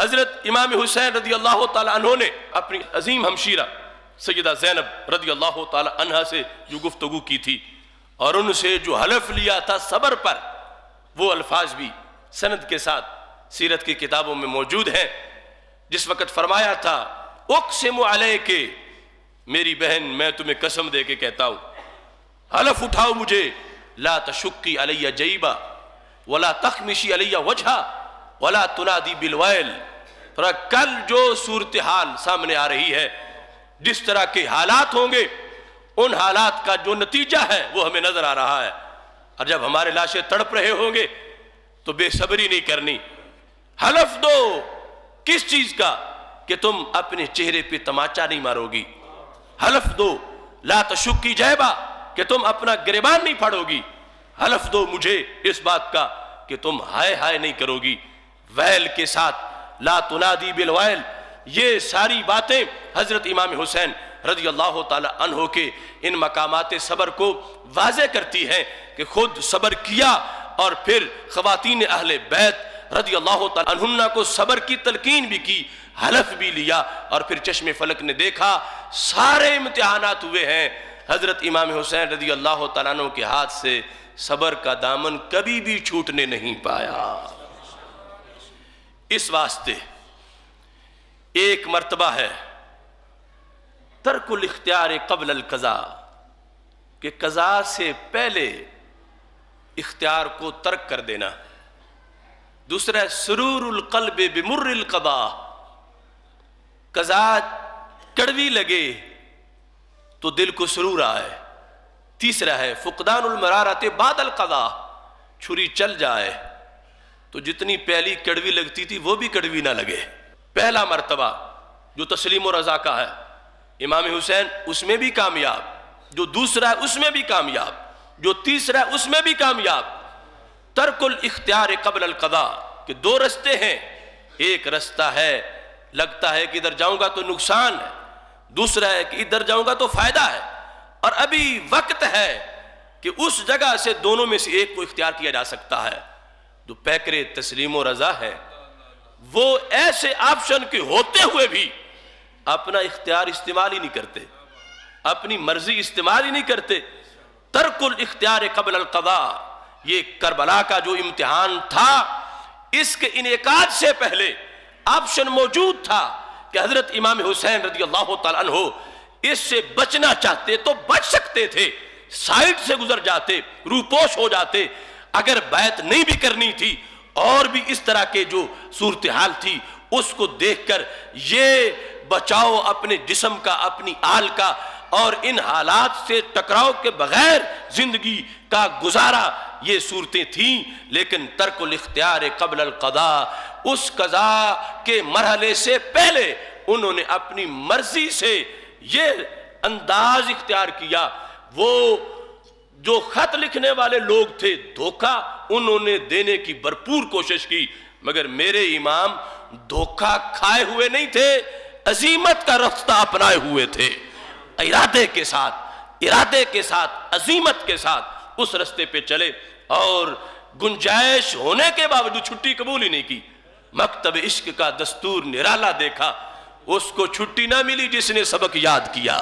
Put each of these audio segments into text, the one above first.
حضرت امام حسین رضی اللہ تعالیٰ عنہ نے اپنی عظیم ہمشیرہ سیدہ زینب رضی اللہ تعالیٰ عنہ سے جو گفتگو کی تھی اور ان سے جو حلف لیا تھا صبر پر، وہ الفاظ بھی سند کے ساتھ سیرت کی کتابوں میں موجود ہیں. جس وقت فرمایا تھا اقسم علیک، میری بہن میں تمہیں قسم دے کے کہتا ہوں، حلف اٹھاؤ مجھے، لا تشقی علی جیبا ولا تخمشی علی وجہا ولا تنادی بالویل. کل جو صورتحال سامنے آ رہی ہے، جس طرح کے حالات ہوں گے، ان حالات کا جو نتیجہ ہے وہ ہمیں نظر آ رہا ہے. اور جب ہمارے لاشیں تڑپ رہے ہوں گے تو بے صبری نہیں کرنی. حلف دو کس چیز کا؟ کہ تم اپنے چہرے پہ تماچا نہیں مارو گی. حلف دو لا تشقی جیبا، کہ تم اپنا گریبان نہیں پھاڑو گی. حلف دو مجھے اس بات کا کہ تم ہائے ہائے نہیں کرو گی. ویل کے ساتھ لا تنادی بالویل. یہ ساری باتیں حضرت امام حسین رضی اللہ تعالی عنہ کے ان مقامات صبر کو واضح کرتی ہیں کہ خود صبر کیا اور پھر خواتین اہل بیت رضی اللہ تعالی عنہ کو صبر کی تلقین بھی کی، حلف بھی لیا، اور پھر چشم فلک نے دیکھا سارے امتحانات ہوئے ہیں. حضرت امام حسین رضی اللہ تعالیٰ عنہ کے ہاتھ سے صبر کا دامن کبھی بھی چھوٹنے نہیں پایا. اس واسطے ایک مرتبہ ہے ترک الاختیار قبل القضاء، کہ قضاء سے پہلے اختیار کو ترک کر دینا. دوسرا سرور القلب بمر القضاء، قضاء کڑوی لگے تو دل کو سرور آئے. تیسرا ہے فقدان المرارت بعد القضاء، چھری چل جائے تو جتنی پہلی کڑوی لگتی تھی وہ بھی کڑوی نہ لگے. پہلا مرتبہ جو تسلیم و رضا کا ہے، امام حسین اس میں بھی کامیاب، جو دوسرا ہے اس میں بھی کامیاب، جو تیسرا ہے اس میں بھی کامیاب. ترک الاختیار قبل القضاء، کہ دو رستے ہیں. ایک رستہ ہے لگتا ہے کہ ادھر جاؤں گا تو نقصان ہے، دوسرا ہے کہ ادھر جاؤں گا تو فائدہ ہے، اور ابھی وقت ہے کہ اس جگہ سے دونوں میں سے ایک کو اختیار کیا جا سکتا ہے. جو پیکرے تسلیم و رضا ہے وہ ایسے آپشن کے ہوتے ہوئے بھی اپنا اختیار استعمال ہی نہیں کرتے، اپنی مرضی استعمال ہی نہیں کرتے. ترک الاختیار قبل القضاء، یہ کربلا کا جو امتحان تھا، اس کے انعقاد سے پہلے آپشن موجود تھا کہ حضرت امام حسین رضی اللہ تعالیٰ عنہ اس سے بچنا چاہتے تو بچ سکتے تھے، سائٹ سے گزر جاتے، روپوش ہو جاتے. اگر بیعت نہیں بھی کرنی تھی اور بھی اس طرح کے جو صورتحال تھی اس کو دیکھ کر یہ بچاؤ اپنے جسم کا، اپنی آل کا، اور ان حالات سے ٹکراؤ کے بغیر زندگی کا گزارا، یہ صورتیں تھیں. لیکن ترک الاختیار قبل القضاء، اس قضاء کے مرحلے سے پہلے انہوں نے اپنی مرضی سے یہ انداز اختیار کیا. وہ جو خط لکھنے والے لوگ تھے دھوکہ انہوں نے دینے کی بھرپور کوشش کی، مگر میرے امام دھوکہ کھائے ہوئے نہیں تھے، عزیمت کا راستہ اپنائے ہوئے تھے. ارادے کے ساتھ عزیمت کے ساتھ اس راستے پہ چلے، اور گنجائش ہونے کے باوجود چھٹی قبول ہی نہیں کی. مکتب عشق کا دستور نرالا دیکھا، اس کو چھٹی نہ ملی جس نے سبق یاد کیا.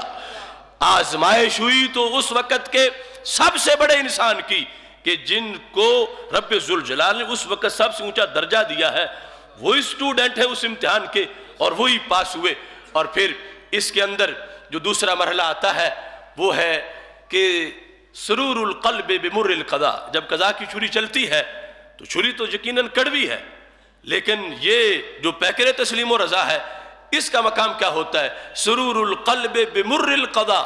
آزمائش ہوئی تو اس وقت کے سب سے بڑے انسان کی، کہ جن کو رب ذوالجلال نے اس وقت سب سے اونچا درجہ دیا ہے، وہی اسٹوڈنٹ ہے اس امتحان کے اور وہی پاس ہوئے. اور پھر اس کے اندر جو دوسرا مرحلہ آتا ہے وہ ہے کہ سرور القلب بمر القضاء. جب قضاء کی چھری چلتی ہے تو چھری تو یقیناً کڑوی ہے، لیکن یہ جو پیکر تسلیم و رضا ہے اس کا مقام کیا ہوتا ہے؟ سرور القلب بمر القضاء.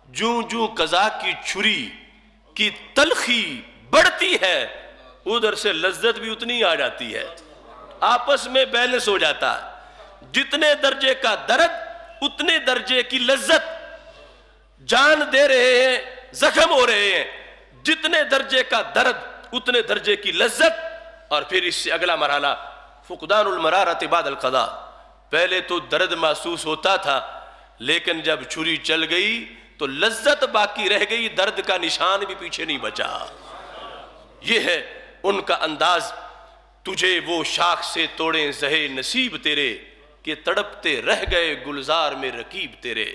جوں جوں قضاء کی چھری کی تلخی بڑھتی ہے ادھر سے لذت بھی اتنی آ جاتی ہے، آپس میں بیلنس ہو جاتا ہے. جتنے درجے کا درد اتنے درجے کی لذت. جان دے رہے ہیں، زخم ہو رہے ہیں، جتنے درجے کا درد اتنے درجے کی لذت. اور پھر اس سے اگلا مرحلہ فقدان المرارت بعد القضاء. پہلے تو درد محسوس ہوتا تھا، لیکن جب چھری چل گئی تو لذت باقی رہ گئی، درد کا نشان بھی پیچھے نہیں بچا. یہ ہے ان کا انداز تجھے وہ شاخ سے توڑیں زہے نصیب تیرے کہ تڑپتے رہ گئے گلزار میں رقیب تیرے۔